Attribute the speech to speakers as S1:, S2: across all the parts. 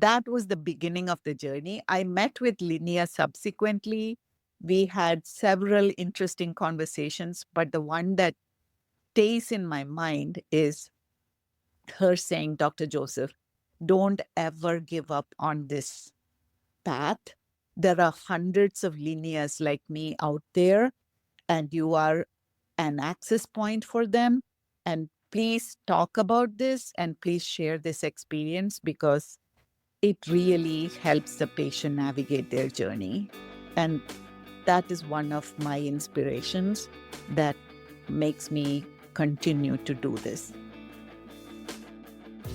S1: that was the beginning of the journey. I met with Linnea subsequently. We had several interesting conversations, but the one that stays in my mind is her saying, Dr. Joseph, don't ever give up on this path. There are hundreds of Linneas like me out there, and you are an access point for them. And please talk about this and please share this experience because it really helps the patient navigate their journey. And that is one of my inspirations that makes me continue to do this.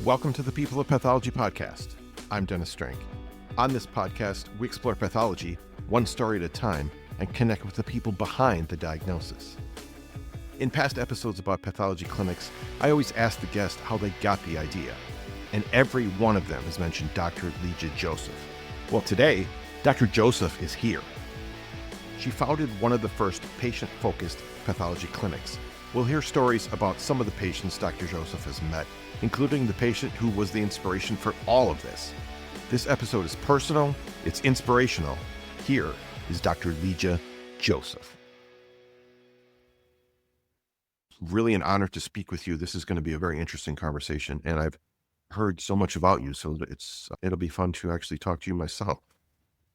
S2: Welcome to the People of Pathology podcast. I'm Dennis Strank. On this podcast, we explore pathology one story at a time and connect with the people behind the diagnosis. In past episodes about pathology clinics, I always ask the guest how they got the idea, and every one of them has mentioned Dr. Lija Joseph. Well, today, Dr. Joseph is here. She founded one of the first patient-focused pathology clinics. We'll hear stories about some of the patients Dr. Joseph has met, including the patient who was the inspiration for all of this. This episode is personal, it's inspirational. Here is Dr. Lija Joseph. Really an honor to speak with you. This is going to be a very interesting conversation, and I've heard so much about you, so it'll be fun to actually talk to you myself.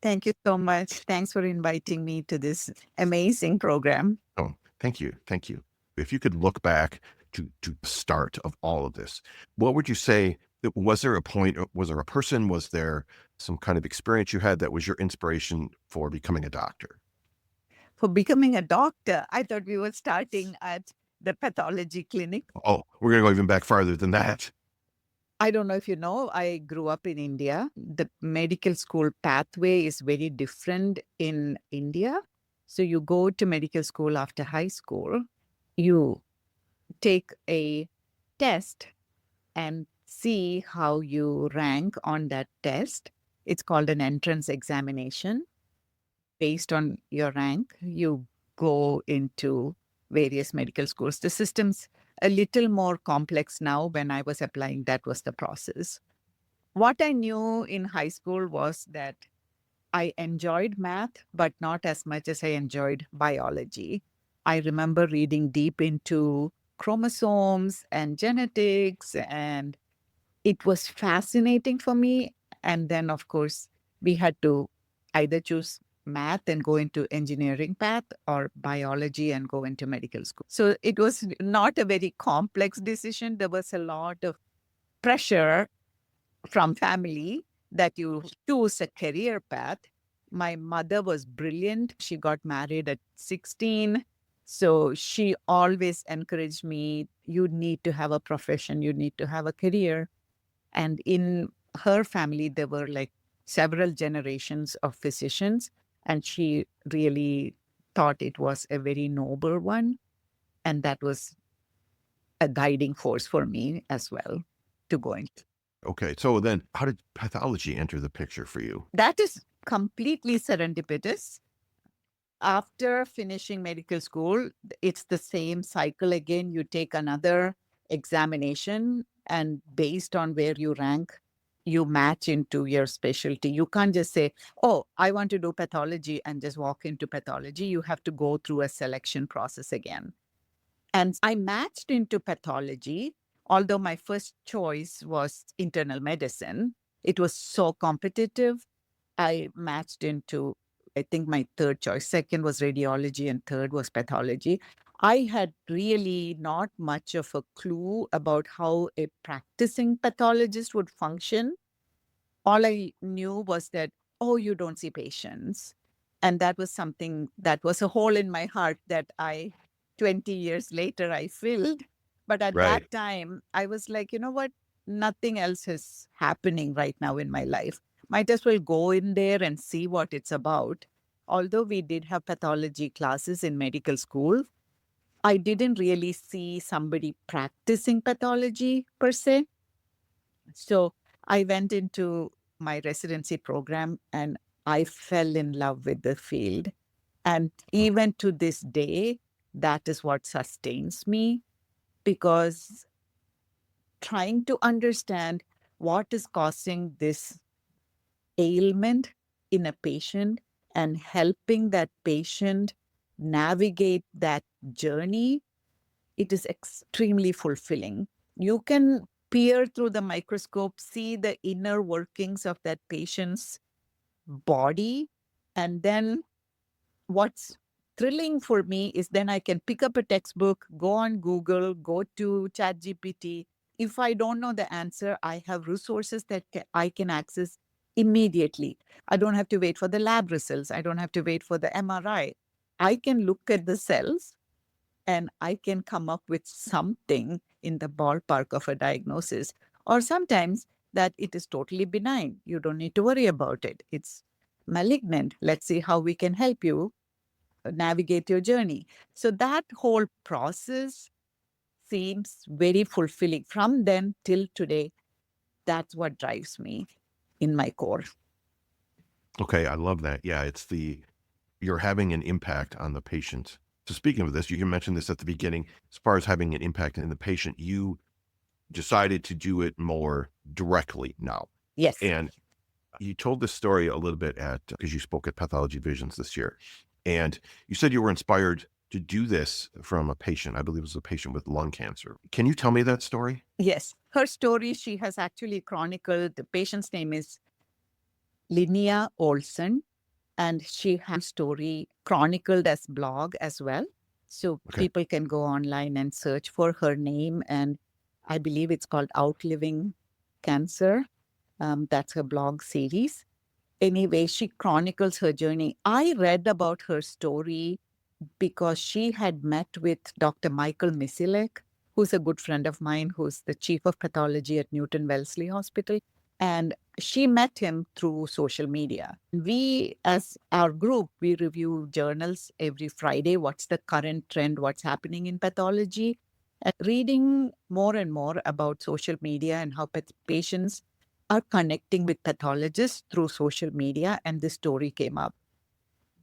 S1: Thank you so much. Thanks for inviting me to this amazing program.
S2: Oh, thank you. Thank you. If you could look back to the start of all of this, what would you say? Was there a point, was there a person, was there some kind of experience you had that was your inspiration for becoming a doctor?
S1: For becoming a doctor, I thought we were starting at the pathology clinic.
S2: Oh, we're going to go even back farther than that.
S1: I don't know if you know, I grew up in India. The medical school pathway is very different in India. So you go to medical school after high school, you take a test and see how you rank on that test. It's called an entrance examination. Based on your rank, you go into various medical schools. The system's a little more complex now. When I was applying, that was the process. What I knew in high school was that I enjoyed math, but not as much as I enjoyed biology. I remember reading deep into chromosomes and genetics, and it was fascinating for me. And then, of course, we had to either choose math and go into engineering path or biology and go into medical school. So it was not a very complex decision. There was a lot of pressure from family that you choose a career path. My mother was brilliant. She got married at 16. So she always encouraged me, you need to have a profession, you need to have a career. And in her family, there were like several generations of physicians, and she really thought it was a very noble one. And that was a guiding force for me as well to go into.
S2: Okay, so then how did pathology enter the picture for you?
S1: That is completely serendipitous. After finishing medical school, it's the same cycle again. You take another examination, and based on where you rank, you match into your specialty. You can't just say, oh, I want to do pathology and just walk into pathology. You have to go through a selection process again. And I matched into pathology, although my first choice was internal medicine. It was so competitive. I matched into, I think, my third choice. Second was radiology and third was pathology. I had really not much of a clue about how a practicing pathologist would function. All I knew was that, oh, you don't see patients. And that was something that was a hole in my heart that 20 years later, I filled. But at
S2: Right.
S1: that time, I was like, you know what? Nothing else is happening right now in my life. Might as well go in there and see what it's about. Although we did have pathology classes in medical school, I didn't really see somebody practicing pathology per se. So I went into my residency program and I fell in love with the field. And even to this day, that is what sustains me, because trying to understand what is causing this ailment in a patient and helping that patient navigate that journey, it is extremely fulfilling. You can peer through the microscope, see the inner workings of that patient's body, and then what's thrilling for me is then I can pick up a textbook, go on Google, go to ChatGPT. If I don't know the answer, I have resources that I can access immediately. I don't have to wait for the lab results. I don't have to wait for the MRI. I can look at the cells and I can come up with something in the ballpark of a diagnosis. Or sometimes that it is totally benign. You don't need to worry about it. It's malignant. Let's see how we can help you navigate your journey. So that whole process seems very fulfilling. From then till today, that's what drives me in my core.
S2: Okay, I love that. Yeah, you're having an impact on the patient. So speaking of this, you mentioned this at the beginning, as far as having an impact in the patient, you decided to do it more directly now.
S1: Yes.
S2: And you told this story a little bit because you spoke at Pathology Visions this year. And you said you were inspired to do this from a patient. I believe it was a patient with lung cancer. Can you tell me that story?
S1: Yes. Her story, she has actually chronicled, the patient's name is Linnea Olson, and she has story chronicled as blog as well. So
S2: Okay.
S1: people can go online and search for her name. And I believe it's called Outliving Cancer. That's her blog series. Anyway, she chronicles her journey. I read about her story because she had met with Dr. Michael Misilek, who's a good friend of mine, who's the chief of pathology at Newton Wellesley Hospital. And she met him through social media. We, as our group, we review journals every Friday. What's the current trend? What's happening in pathology? And reading more and more about social media and how patients are connecting with pathologists through social media. And this story came up.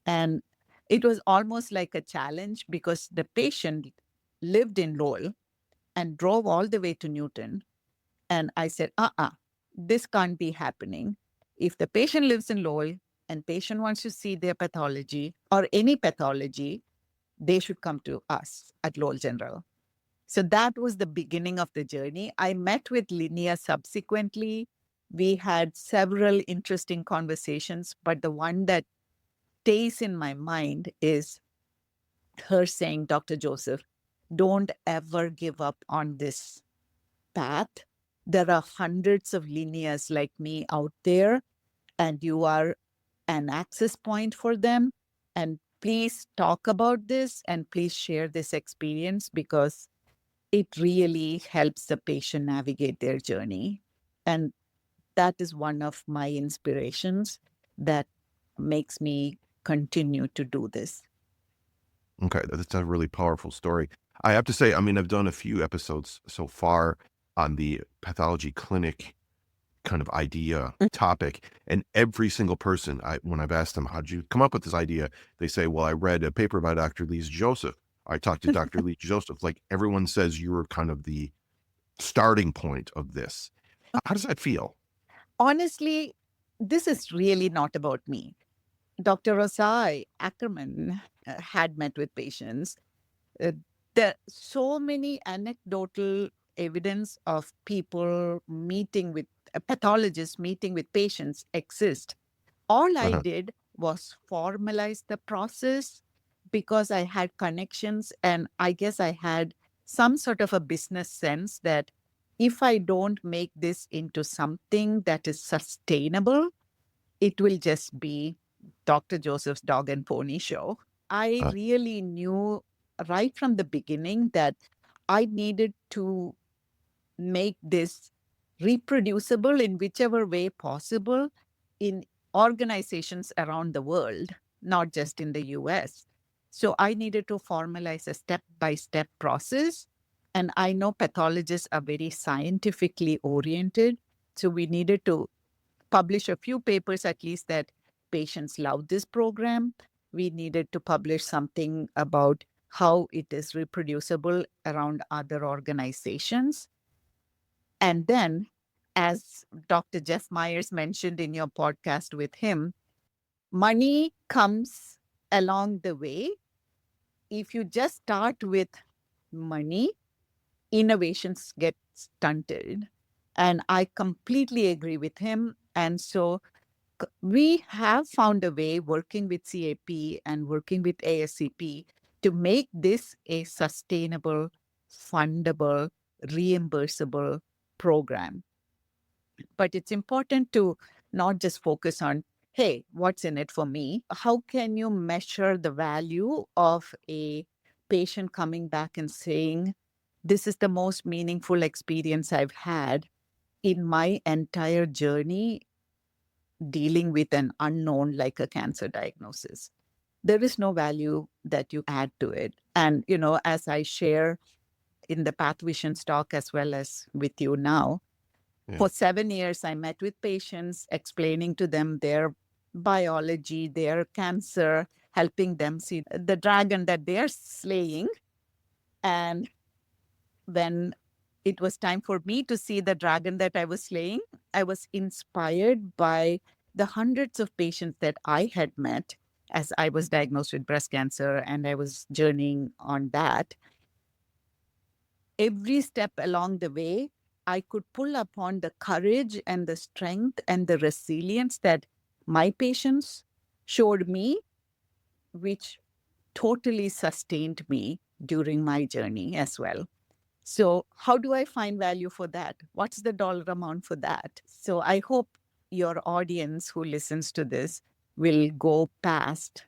S1: And it was almost like a challenge because the patient lived in Lowell and drove all the way to Newton. And I said, this can't be happening. If the patient lives in Lowell and patient wants to see their pathology or any pathology, they should come to us at Lowell General. So that was the beginning of the journey. I met with Linnea subsequently. We had several interesting conversations, but the one that stays in my mind is her saying, Dr. Joseph, don't ever give up on this path. There are hundreds of Linneas like me out there, and you are an access point for them. And please talk about this and please share this experience because it really helps the patient navigate their journey. And that is one of my inspirations that makes me continue to do this.
S2: Okay, that's a really powerful story. I have to say, I mean, I've done a few episodes so far on the pathology clinic kind of idea topic, and every single person, when I've asked them, how'd you come up with this idea? They say, well, I read a paper by Dr. Lija Joseph. I talked to Dr. Lija Joseph. Like everyone says, you were kind of the starting point of this. How does that feel?
S1: Honestly, this is really not about me. Dr. Rosai Ackerman had met with patients. Uh, there are so many anecdotal evidence of people meeting with pathologists meeting with patients exist. All I
S2: Uh-huh.
S1: did was formalize the process because I had connections and I guess I had some sort of a business sense that if I don't make this into something that is sustainable, it will just be Dr. Joseph's dog and pony show. I
S2: Uh,
S1: really knew right from the beginning that I needed to make this reproducible in whichever way possible in organizations around the world, not just in the US. So I needed to formalize a step by step process. And I know pathologists are very scientifically oriented. So we needed to publish a few papers at least that patients love this program. We needed to publish something about how it is reproducible around other organizations. And then as Dr. Jeff Myers mentioned in your podcast with him, money comes along the way. If you just start with money, innovations get stunted. And I completely agree with him. And so we have found a way working with CAP and working with ASCP to make this a sustainable, fundable, reimbursable program. But it's important to not just focus on, hey, what's in it for me? How can you measure the value of a patient coming back and saying, this is the most meaningful experience I've had in my entire journey dealing with an unknown like a cancer diagnosis? There is no value that you add to it. And, as I share in the PathVision talk as well as with you now,
S2: Yeah.
S1: for 7 years, I met with patients, explaining to them their biology, their cancer, helping them see the dragon that they're slaying. And when it was time for me to see the dragon that I was slaying, I was inspired by the hundreds of patients that I had met as I was diagnosed with breast cancer and I was journeying on that. Every step along the way, I could pull upon the courage and the strength and the resilience that my patients showed me, which totally sustained me during my journey as well. So, how do I find value for that? What's the dollar amount for that? So, I hope your audience who listens to this will go past,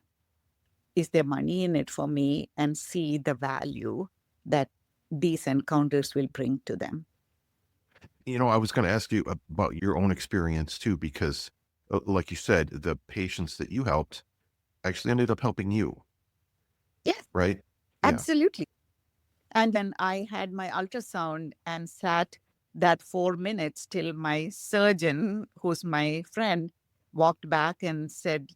S1: is there money in it for me, and see the value that these encounters will bring to them.
S2: I was going to ask you about your own experience too, because like you said, the patients that you helped actually ended up helping you,
S1: Yes,
S2: right? Yeah.
S1: absolutely. And then I had my ultrasound and sat that 4 minutes till my surgeon, who's my friend, walked back and said,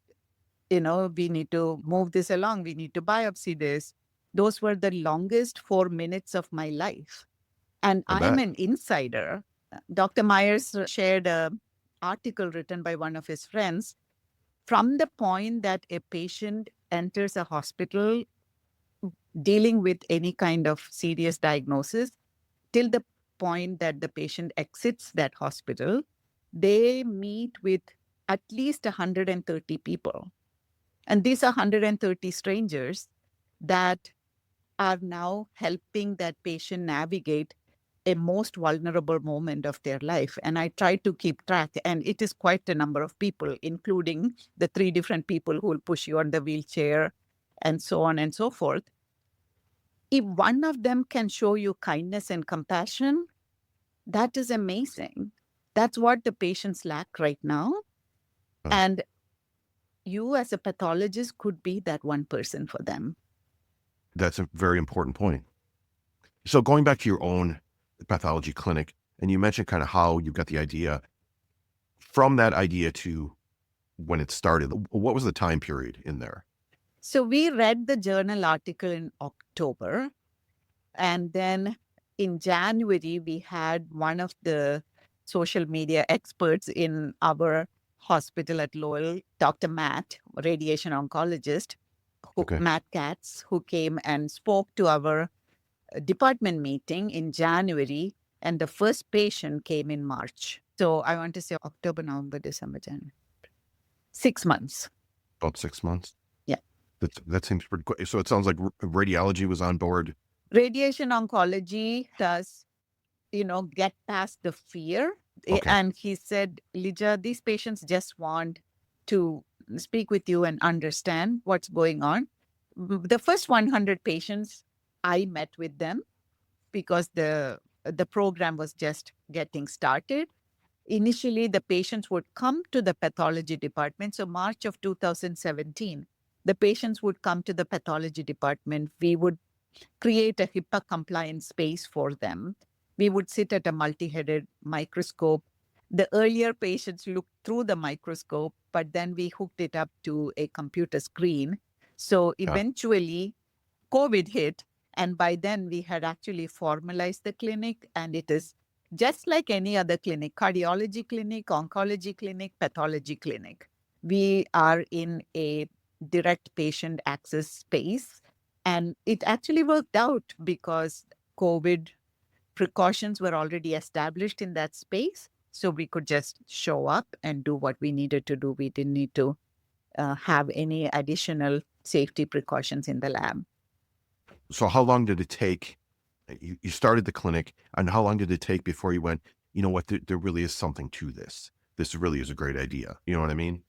S1: we need to move this along. We need to biopsy this. Those were the longest 4 minutes of my life. And
S2: I
S1: I'm
S2: bet.
S1: an insider. Dr. Myers shared an article written by one of his friends. From the point that a patient enters a hospital dealing with any kind of serious diagnosis till the point that the patient exits that hospital, they meet with at least 130 people. And these are 130 strangers that are now helping that patient navigate a most vulnerable moment of their life. And I try to keep track, and it is quite a number of people, including the 3 different people who will push you on the wheelchair and so on and so forth. If one of them can show you kindness and compassion, that is amazing. That's what the patients lack right now.
S2: Uh,
S1: And you as a pathologist could be that one person for them.
S2: That's a very important point. So going back to your own pathology clinic, and you mentioned kind of how you got the idea. From that idea to when it started, what was the time period in there?
S1: So we read the journal article in October. And then in January, we had one of the social media experts in our hospital at Lowell, Dr. Matt, radiation oncologist,
S2: Okay.
S1: Matt Katz, who came and spoke to our department meeting in January. And the first patient came in March. So I want to say October, November, December, January. 6 months.
S2: About 6 months.
S1: Yeah.
S2: That seems pretty quick. So it sounds like radiology was on board.
S1: Radiation oncology does, get past the fear.
S2: Okay.
S1: And he said, Lija, these patients just want to speak with you and understand what's going on. The first 100 patients, I met with them because the program was just getting started. Initially, the patients would come to the pathology department. So March of 2017, the patients would come to the pathology department. We would create a HIPAA compliant space for them. We would sit at a multi-headed microscope. The earlier patients looked through the microscope, but then we hooked it up to a computer screen. So eventually, COVID hit, and by then we had actually formalized the clinic, and it is just like any other clinic, cardiology clinic, oncology clinic, pathology clinic. We are in a direct patient access space. And it actually worked out because COVID precautions were already established in that space. So we could just show up and do what we needed to do. We didn't need to have any additional safety precautions in the lab.
S2: So how long did it take? You started the clinic, and how long did it take before you went, you know what, there really is something to this. This really is a great idea. You know what I mean?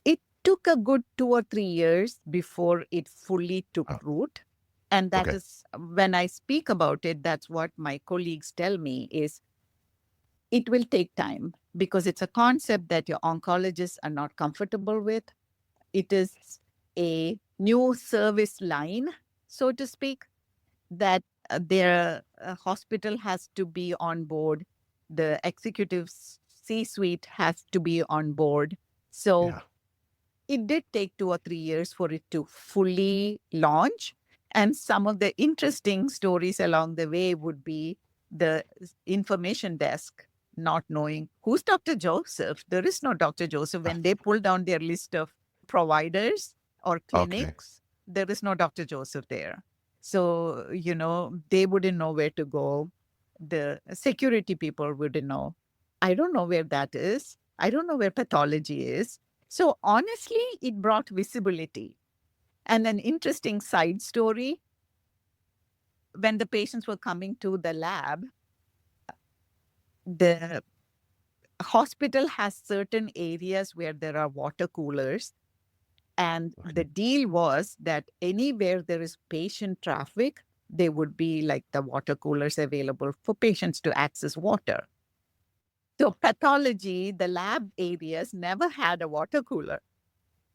S1: It took a good 2 or 3 years before it fully took
S2: Oh,
S1: root. And that
S2: okay.
S1: is when I speak about it, that's what my colleagues tell me is it will take time because it's a concept that your oncologists are not comfortable with. It is a new service line, so to speak, that their hospital has to be on board. The executive C-suite has to be on board. So
S2: Yeah.
S1: it did take 2 or 3 years for it to fully launch. And some of the interesting stories along the way would be the information desk not knowing who's Dr. Joseph. There is no Dr. Joseph. When they pull down their list of providers or
S2: Okay.
S1: clinics, there is no Dr. Joseph there. So, they wouldn't know where to go. The security people wouldn't know. I don't know where that is. I don't know where pathology is. So honestly, it brought visibility. And an interesting side story, when the patients were coming to the lab, the hospital has certain areas where there are water coolers. And the
S2: Okay.
S1: deal was that anywhere there is patient traffic, there would be like the water coolers available for patients to access water. So pathology, the lab areas never had a water cooler.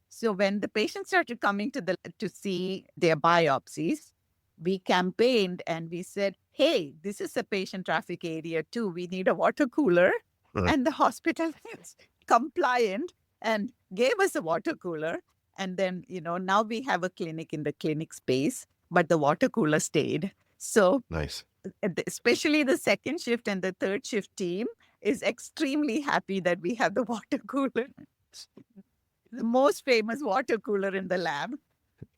S1: So when the patients started coming to see their biopsies, we campaigned and we said, "Hey, this is a patient traffic area too. We need a water cooler."
S2: Uh,
S1: And the hospital was compliant and gave us a water cooler. And then, now we have a clinic in the clinic space, but the water cooler stayed. So
S2: nice.
S1: especially the second shift and the third shift team is extremely happy that we have the water cooler, the most famous water cooler in the lab.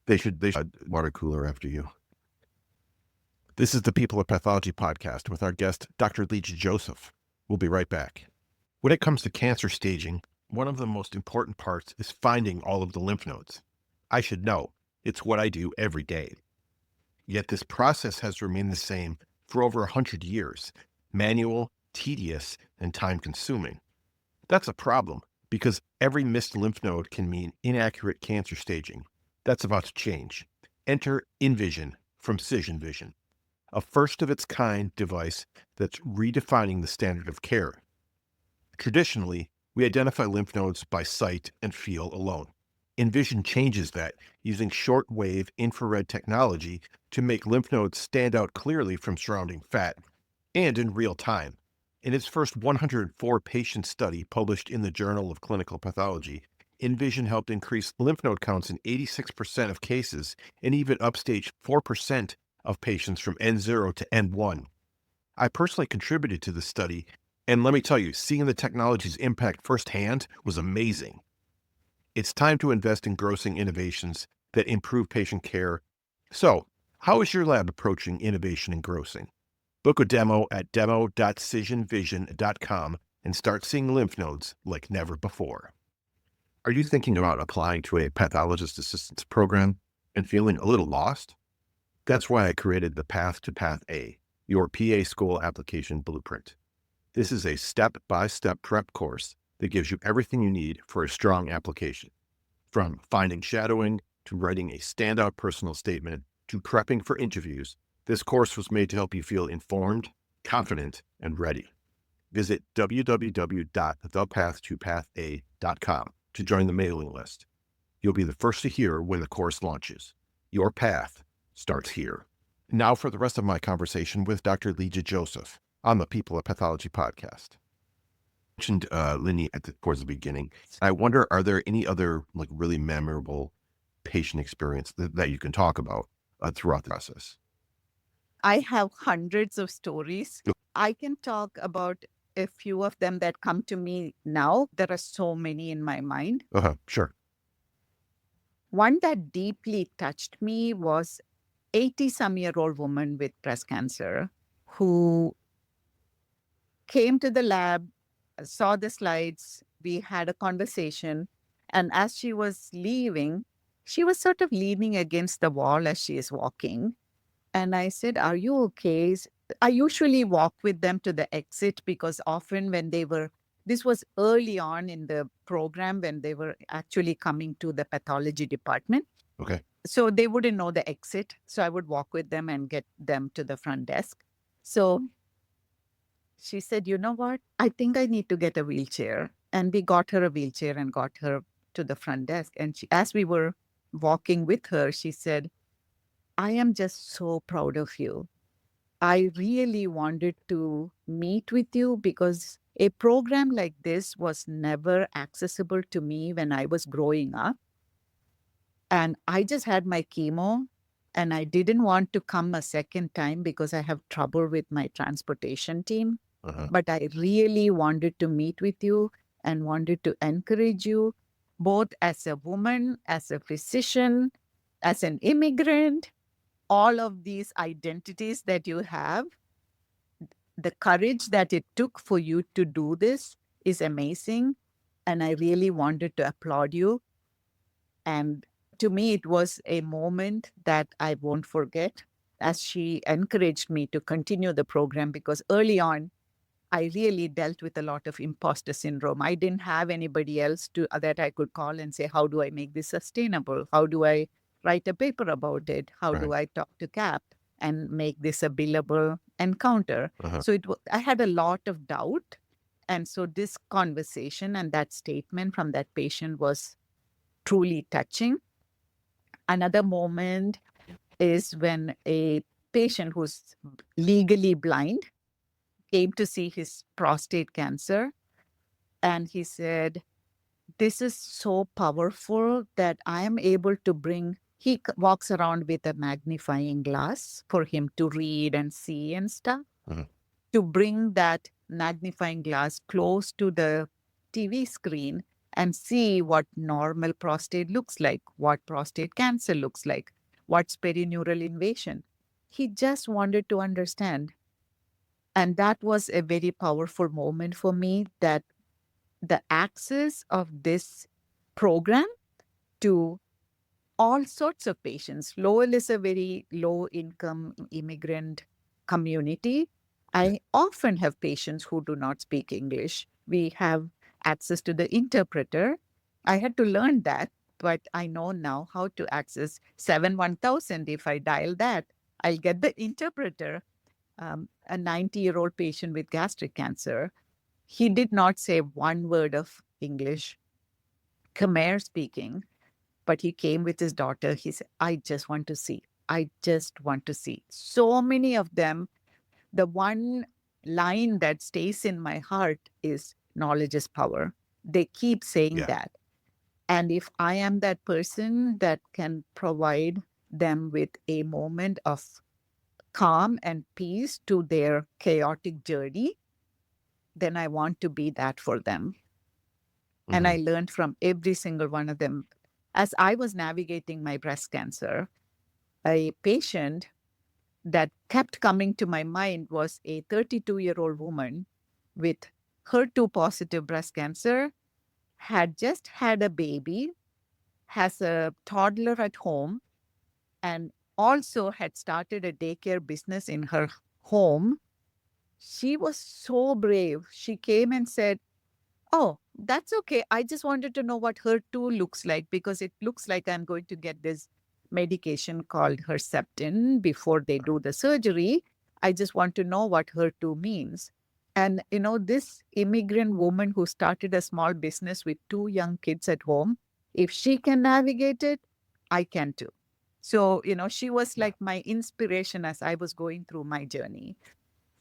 S2: They should water cooler after you. This is the People of Pathology podcast with our guest, Dr. Lija Joseph. We'll be right back. When it comes to cancer staging, one of the most important parts is finding all of the lymph nodes. I should know, it's what I do every day. Yet this process has remained the same for over 100 years, manual, tedious, and time-consuming. That's a problem because every missed lymph node can mean inaccurate cancer staging. That's about to change. Enter InVision from Cision Vision, a first-of-its-kind device that's redefining the standard of care. Traditionally, we identify lymph nodes by sight and feel alone. InVision changes that using short-wave infrared technology to make lymph nodes stand out clearly from surrounding fat and in real time. In its first 104-patient study published in the Journal of Clinical Pathology, InVision helped increase lymph node counts in 86% of cases and even upstaged 4% of patients from N0 to N1. I personally contributed to the study, and let me tell you, seeing the technology's impact firsthand was amazing. It's time to invest in grossing innovations that improve patient care. So, how is your lab approaching innovation in grossing? Book a demo at demo.cisionvision.com and start seeing lymph nodes like never before. Are you thinking about applying to a pathologist assistance program and feeling a little lost? That's why I created the Path to PathA, your PA school application blueprint. This is a step-by-step prep course that gives you everything you need for a strong application. From finding shadowing to writing a standout personal statement to prepping for interviews, this course was made to help you feel informed, confident, and ready. Visit www.thepathtopatha.com to join the mailing list. You'll be the first to hear when the course launches. Your path starts here. Now for the rest of my conversation with Dr. Lija Joseph on the People of Pathology podcast. I mentioned Linny towards the beginning. I wonder, are there any other really memorable patient experience that you can talk about throughout the process?
S1: I have hundreds of stories. I can talk about a few of them that come to me now. There are so many in my mind.
S2: Sure.
S1: One that deeply touched me was 80-some-year-old woman with breast cancer who came to the lab, saw the slides, we had a conversation, and as she was leaving, she was sort of leaning against the wall as she is walking. And I said, "Are you okay?" I usually walk with them to the exit because often this was early on in the program when they were actually coming to the pathology department.
S2: Okay.
S1: So they wouldn't know the exit. So I would walk with them and get them to the front desk. So she said, "You know what? I think I need to get a wheelchair." And we got her a wheelchair and got her to the front desk. And as we were walking with her, she said, "I am just so proud of you. I really wanted to meet with you because a program like this was never accessible to me when I was growing up. And I just had my chemo and I didn't want to come a second time because I have trouble with my transportation team. But I really wanted to meet with you and wanted to encourage you, both as a woman, as a physician, as an immigrant, all of these identities that you have, the courage that it took for you to do this is amazing. And I really wanted to applaud you. And to me, it was a moment that I won't forget as she encouraged me to continue the program because early on, I really dealt with a lot of imposter syndrome. I didn't have anybody else that I could call and say, "How do I make this sustainable? How do I write a paper about it? How do I talk to CAP and make this a billable encounter?" So I had a lot of doubt. And so this conversation and that statement from that patient was truly touching. Another moment is when a patient who's legally blind came to see his prostate cancer. And he said, "This is so powerful that I am able to bring." He walks around with a magnifying glass for him to read and see and stuff. To bring that magnifying glass close to the TV screen and see what normal prostate looks like, what prostate cancer looks like, what's perineural invasion. He just wanted to understand. And that was a very powerful moment for me that the access of this program to all sorts of patients. Lowell is a very low income immigrant community. I often have patients who do not speak English. We have access to the interpreter. I had to learn that, but I know now how to access 71000. If I dial that, I'll get the interpreter. A 90-year-old patient with gastric cancer. He did not say one word of English, Khmer speaking, but he came with his daughter. He said, "I just want to see. I just want to see." So many of them, the one line that stays in my heart is knowledge is power. They keep saying that. And if I am that person that can provide them with a moment of calm and peace to their chaotic journey, then I want to be that for them. And I learned from every single one of them. As I was navigating my breast cancer, a patient that kept coming to my mind was a 32-year-old woman with HER2 positive breast cancer, had just had a baby, has a toddler at home, and also had started a daycare business in her home. She was so brave. She came and said, "Oh, that's okay. I just wanted to know what HER2 looks like because it looks like I'm going to get this medication called Herceptin before they do the surgery. I just want to know what HER2 means." And, this immigrant woman who started a small business with 2 young kids at home, if she can navigate it, I can too. So, she was like my inspiration as I was going through my journey.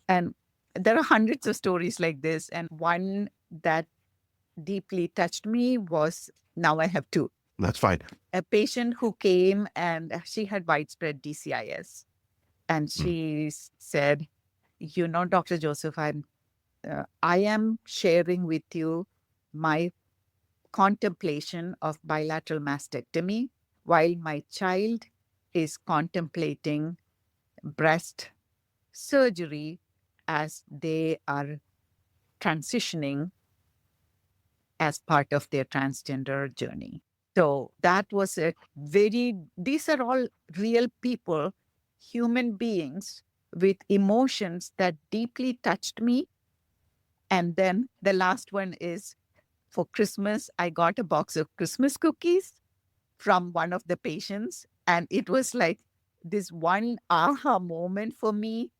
S1: And there are hundreds of stories like this. And one that deeply touched me was, now I have two.
S2: That's fine.
S1: A patient who came and she had widespread DCIS. And
S2: Mm.
S1: she said, Dr. Joseph, I am sharing with you my contemplation of bilateral mastectomy while my child is contemplating breast surgery as they are transitioning as part of their transgender journey. So that was these are all real people, human beings with emotions that deeply touched me. And then the last one is for Christmas, I got a box of Christmas cookies from one of the patients. And it was like this one aha moment for me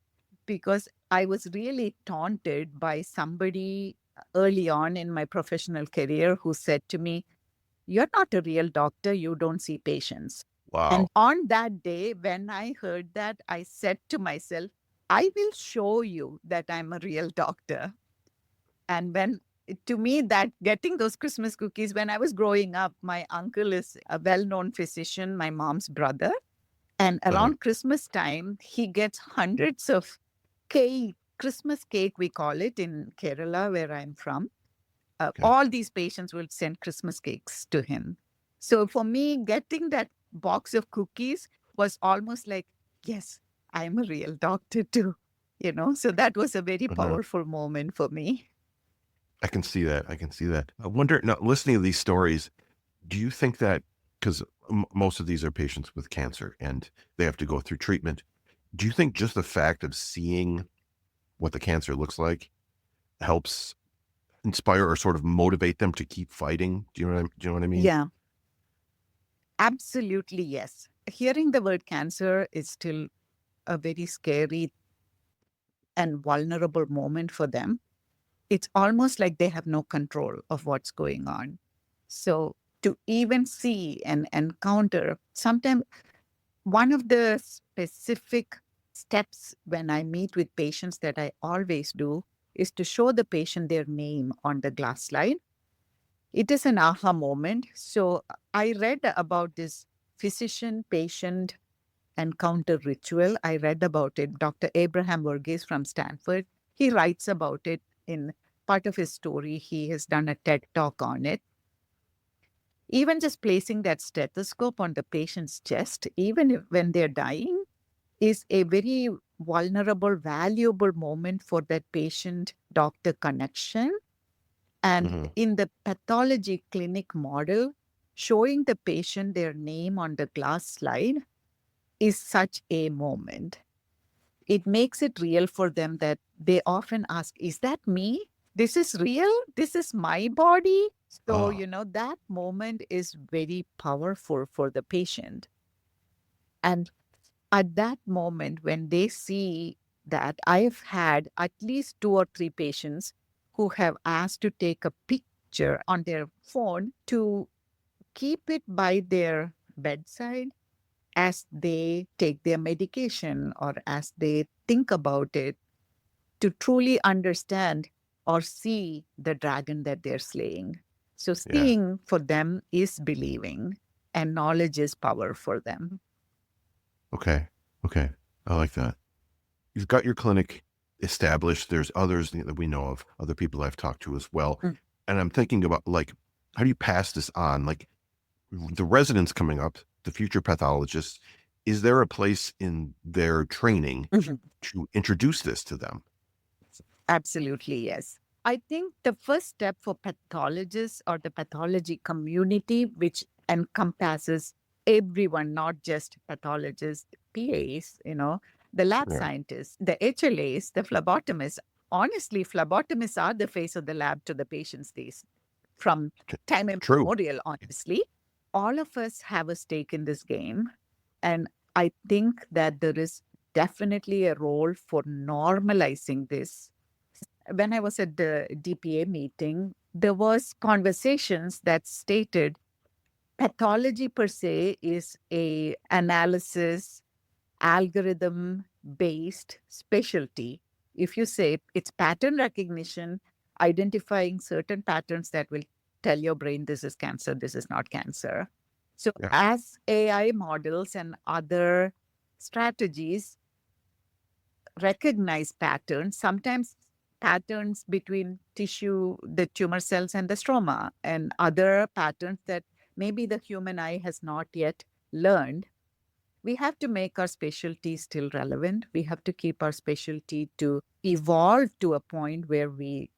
S1: because I was really taunted by somebody early on in my professional career who said to me, "You're not a real doctor, you don't see patients." And
S2: Wow.
S1: on that day, when I heard that, I said to myself, I will show you that I'm a real doctor. And to me, that getting those Christmas cookies, when I was growing up, my uncle is a well known physician, my mom's brother. And
S2: Uh-huh.
S1: around Christmas time, he gets hundreds of Christmas cake, we call it in Kerala, where I'm from.
S2: Okay.
S1: All these patients will send Christmas cakes to him. So for me, getting that box of cookies was almost like, yes, I'm a real doctor too. So that was a very
S2: Uh-huh.
S1: powerful moment for me.
S2: I can see that. I can see that. I wonder, now, listening to these stories, do you think that because most of these are patients with cancer and they have to go through treatment, do you think just the fact of seeing what the cancer looks like helps inspire or sort of motivate them to keep fighting? Do you know what I mean?
S1: Yeah, absolutely. Yes. Hearing the word cancer is still a very scary and vulnerable moment for them. It's almost like they have no control of what's going on. So to even see and encounter, sometimes one of the specific steps when I meet with patients that I always do is to show the patient their name on the glass slide. It is an aha moment. So I read about this physician patient encounter ritual. I read about it. Dr. Abraham Verghese from Stanford, he writes about it in part of his story. He has done a TED talk on it. Even just placing that stethoscope on the patient's chest, even when they're dying, is a very vulnerable, valuable moment for that patient doctor connection. And
S2: Hmm.
S1: in the pathology clinic model, showing the patient their name on the glass slide is such a moment. It makes it real for them that they often ask, is that me? This is real? This is my body? So,
S2: Oh,
S1: that moment is very powerful for the patient. And at that moment, when they see that, I've had at least 2 or 3 patients who have asked to take a picture on their phone to keep it by their bedside as they take their medication or as they think about it to truly understand or see the dragon that they're slaying. So,
S2: yeah.
S1: seeing for them is believing, and knowledge is power for them.
S2: Okay. Okay. I like that. You've got your clinic established. There's others that we know of, other people I've talked to as well.
S1: Mm.
S2: And I'm thinking about like, how do you pass this on? Like the residents coming up, the future pathologists, is there a place in their training
S1: Mhm.
S2: to introduce this to them?
S1: Absolutely, yes. I think the first step for pathologists or the pathology community, which encompasses everyone, not just pathologists, PAs, the lab
S2: Yeah.
S1: scientists, the HLAs, the phlebotomists. Honestly, phlebotomists are the face of the lab to the patients these from
S2: T-
S1: time
S2: True.
S1: immemorial, honestly. All of us have a stake in this game. And I think that there is definitely a role for normalizing this. When I was at the DPA meeting, there was conversations that stated pathology per se is a analysis algorithm based specialty. If you say it's pattern recognition, identifying certain patterns that will tell your brain this is cancer, this is not cancer. So
S2: Yeah.
S1: as AI models and other strategies recognize patterns, sometimes patterns between tissue, the tumor cells and the stroma, and other patterns that maybe the human eye has not yet learned. We have to make our specialty still relevant. We have to keep our specialty to evolve to a point where we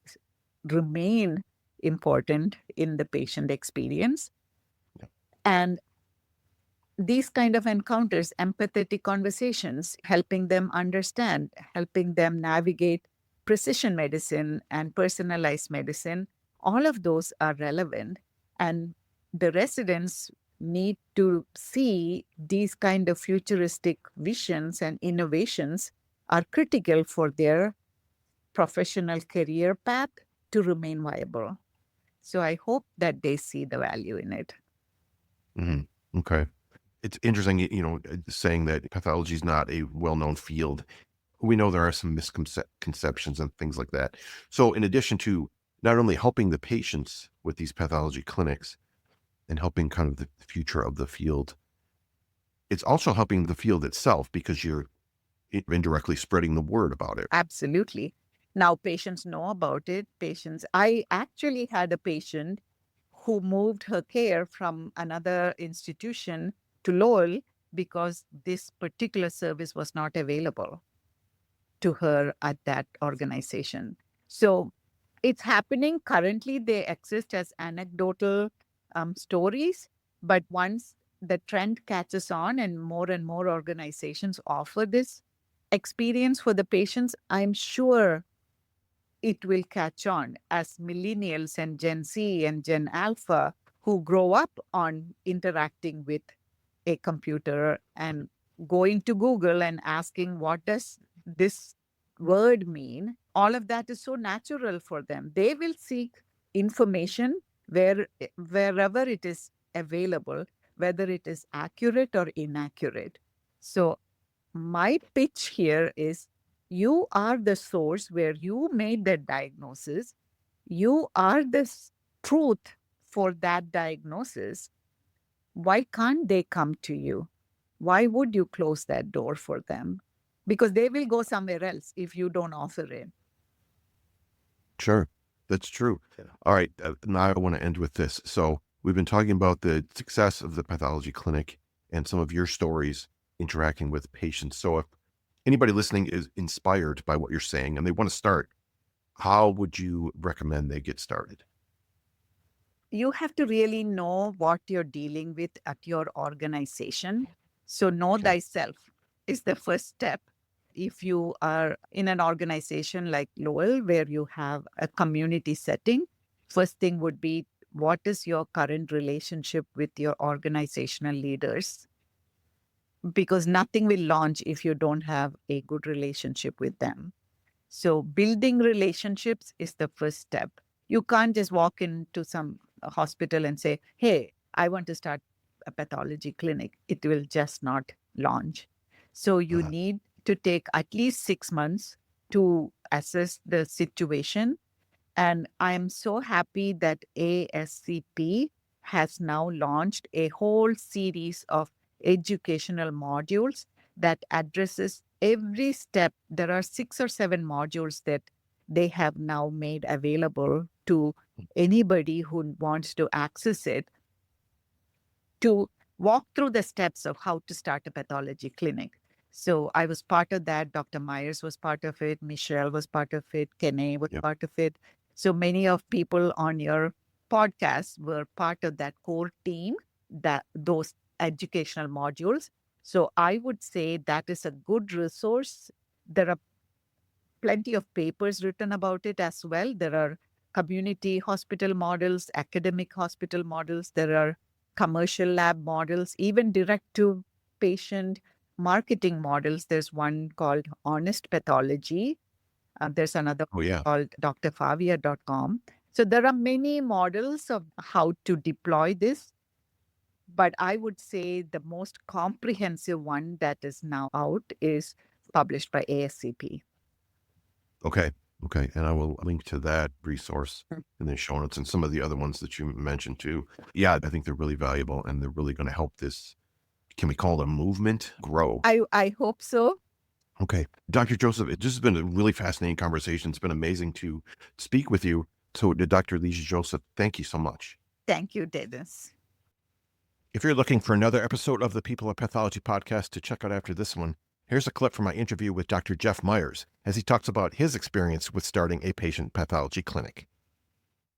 S1: remain important in the patient experience.
S2: Yeah.
S1: And these kind of encounters, empathetic conversations, helping them understand, helping them navigate precision medicine and personalized medicine, all of those are relevant. And the residents need to see these kind of futuristic visions and innovations are critical for their professional career path to remain viable. So I hope that they see the value in it.
S2: Mm-hmm. Okay. It's interesting, saying that pathology is not a well-known field. We know there are some misconceptions and things like that. So in addition to not only helping the patients with these pathology clinics and helping kind of the future of the field, it's also helping the field itself because you're indirectly spreading the word about it.
S1: Absolutely. Now patients know about it. I actually had a patient who moved her care from another institution to Lowell because this particular service was not available to her at that organization. So it's happening. Currently, they exist as anecdotal stories, but once the trend catches on and more organizations offer this experience for the patients, I'm sure it will catch on as millennials and Gen Z and Gen Alpha who grow up on interacting with a computer and going to Google and asking, what does this word mean? All of that is so natural for them. They will seek information wherever it is available, whether it is accurate or inaccurate. So my pitch here is you are the source where you made the diagnosis. You are the truth for that diagnosis. Why can't they come to you? Why would you close that door for them? Because they will go somewhere else if you don't offer it.
S2: Sure, that's true. Yeah. All right, now I want to end with this. So we've been talking about the success of the pathology clinic and some of your stories interacting with patients. So if anybody listening is inspired by what you're saying and they want to start, how would you recommend they get started?
S1: You have to really know what you're dealing with at your organization. So know
S2: Okay.
S1: thyself is the first step. If you are in an organization like Lowell, where you have a community setting, first thing would be, what is your current relationship with your organizational leaders? Because nothing will launch if you don't have a good relationship with them. So building relationships is the first step. You can't just walk into some hospital and say, hey, I want to start a pathology clinic. It will just not launch. So you need to take at least 6 months to assess the situation. And I'm so happy that ASCP has now launched a whole series of educational modules that addresses every step. There are 6 or 7 modules that they have now made available to anybody who wants to access it, to walk through the steps of how to start a pathology clinic. So I was part of that. Dr. Myers was part of it. Michelle was part of it. Kene was part of it. So many of people on your podcast were part of that core team, that those educational modules. So I would say that is a good resource. There are plenty of papers written about it as well. There are community hospital models, academic hospital models. There are commercial lab models, even direct to patient marketing models. There's one called Honest Pathology. There's another called drfavia.com. So there are many models of how to deploy this. But I would say the most comprehensive one that is now out is published by ASCP.
S2: Okay. Okay. And I will link to that resource in the show notes and some of the other ones that you mentioned too. Yeah, I think they're really valuable and they're really going to help this, can we call it a movement, grow?
S1: I hope so.
S2: Okay. Dr. Joseph, this has been a really fascinating conversation. It's been amazing to speak with you. So, Dr. Lija Joseph, thank you so much.
S1: Thank you, Dennis.
S2: If you're looking for another episode of the People of Pathology podcast to check out after this one, here's a clip from my interview with Dr. Jeff Myers as he talks about his experience with starting a patient pathology clinic.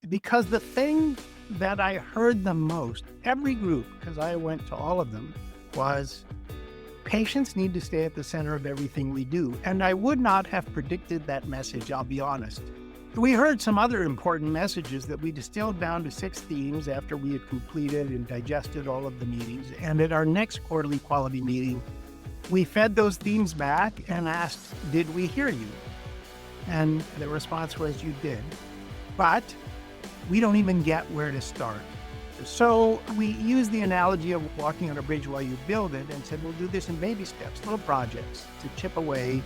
S3: Because the thing that I heard the most, every group, because I went to all of them, was patients need to stay at the center of everything we do. And I would not have predicted that message, I'll be honest. We heard some other important messages that we distilled down to 6 themes after we had completed and digested all of the meetings. And at our next quarterly quality meeting, we fed those themes back and asked, did we hear you? And the response was, you did. But we don't even get where to start. So we used the analogy of walking on a bridge while you build it and said, we'll do this in baby steps, little projects to chip away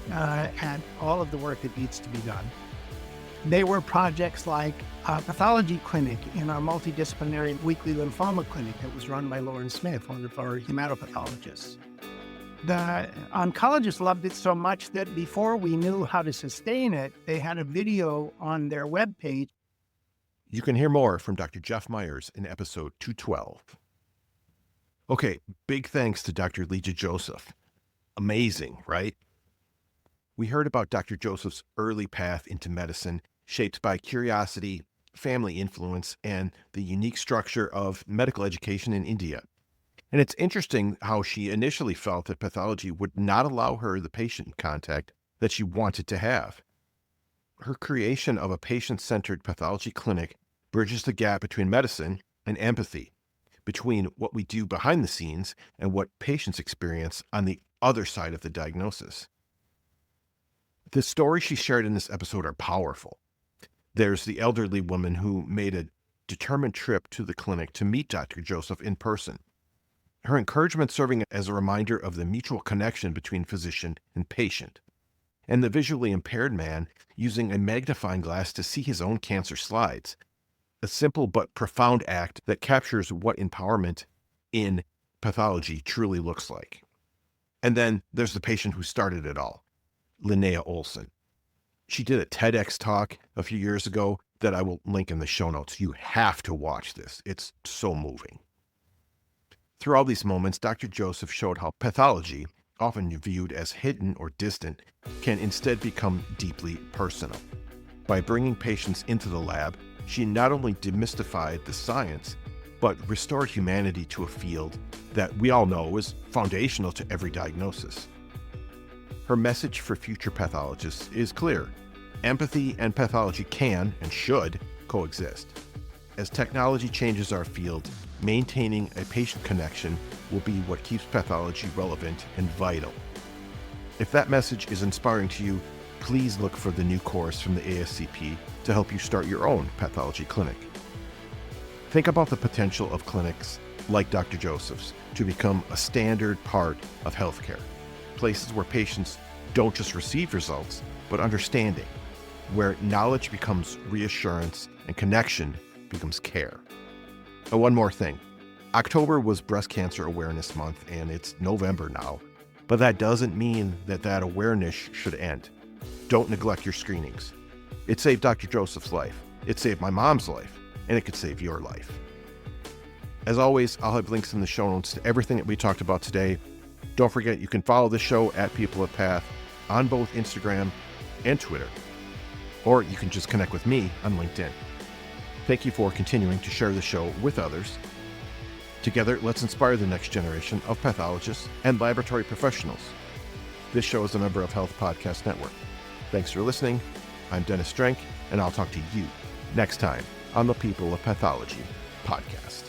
S3: at all of the work that needs to be done. They were projects like a pathology clinic in our multidisciplinary weekly lymphoma clinic that was run by Lauren Smith, one of our hematopathologists. The oncologists loved it so much that before we knew how to sustain it, they had a video on their webpage.
S2: You can hear more from Dr. Jeff Myers in episode 212. Okay, big thanks to Dr. Lija Joseph. Amazing, right? We heard about Dr. Joseph's early path into medicine, shaped by curiosity, family influence, and the unique structure of medical education in India. And it's interesting how she initially felt that pathology would not allow her the patient contact that she wanted to have. Her creation of a patient-centered pathology clinic bridges the gap between medicine and empathy, between what we do behind the scenes and what patients experience on the other side of the diagnosis. The stories she shared in this episode are powerful. There's the elderly woman who made a determined trip to the clinic to meet Dr. Joseph in person. Her encouragement serving as a reminder of the mutual connection between physician and patient. And the visually impaired man using a magnifying glass to see his own cancer slides. A simple but profound act that captures what empowerment in pathology truly looks like. And then there's the patient who started it all, Linnea Olson. She did a TEDx talk a few years ago that I will link in the show notes. You have to watch this. It's so moving. Through all these moments, Dr. Joseph showed how pathology, often viewed as hidden or distant, can instead become deeply personal. By bringing patients into the lab, she not only demystified the science, but restored humanity to a field that we all know is foundational to every diagnosis. Her message for future pathologists is clear. Empathy and pathology can and should coexist. As technology changes our field, maintaining a patient connection will be what keeps pathology relevant and vital. If that message is inspiring to you, please look for the new course from the ASCP to help you start your own pathology clinic. Think about the potential of clinics like Dr. Joseph's to become a standard part of healthcare. Places where patients don't just receive results, but understanding, where knowledge becomes reassurance and connection becomes care. And one more thing. October was Breast Cancer Awareness Month, and it's November now. But that doesn't mean that awareness should end. Don't neglect your screenings. It saved Dr. Joseph's life. It saved my mom's life, and it could save your life. As always, I'll have links in the show notes to everything that we talked about today. Don't forget, you can follow the show at People at Path on both Instagram and Twitter, or you can just connect with me on LinkedIn. Thank you for continuing to share the show with others. Together, let's inspire the next generation of pathologists and laboratory professionals. This show is a member of Health Podcast Network. Thanks for listening. I'm Dennis Strank, and I'll talk to you next time on the People of Pathology podcast.